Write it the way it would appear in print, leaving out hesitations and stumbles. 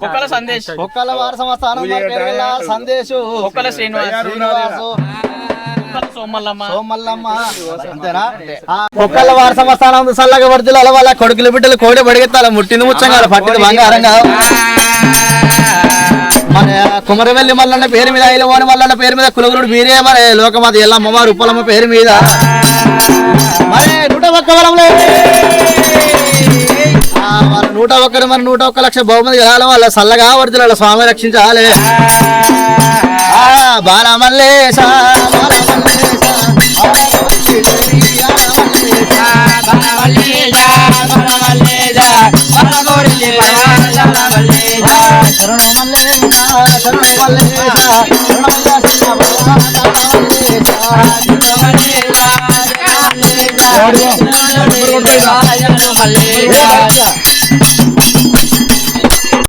ఒక్కల సందేశ్ ఒక్కల వారసమ స్థానం సందేశు ఒక్కల శ్రీనివాసు సోమల్లమ్మ అంతేనా ఒక్కల వారసమ స్థానం సల్లగా వర్దిల వాళ్ళ కొడుకులు బిడ్డలు కోడి బడిగెత్తాల ముట్టింది ముచ్చంగా పట్టింది బంగారంగా మన కుమరవెల్లి మల్లన్న పేరు మీద ఐలవాని మల్లన్న పేరు మీద కులగురుడు వీరే మరి లోకమాత ఎల్లమ్మ వారు ఉప్పలమ్మ పేరు మీద మరి 101 వరంలో 101 మరి 101 లక్ష బహుమతి గెలాలి వాళ్ళ సల్లగా వర్దిల స్వామి రక్షించాలి బాలమల్లేశ బాలమల్లేశ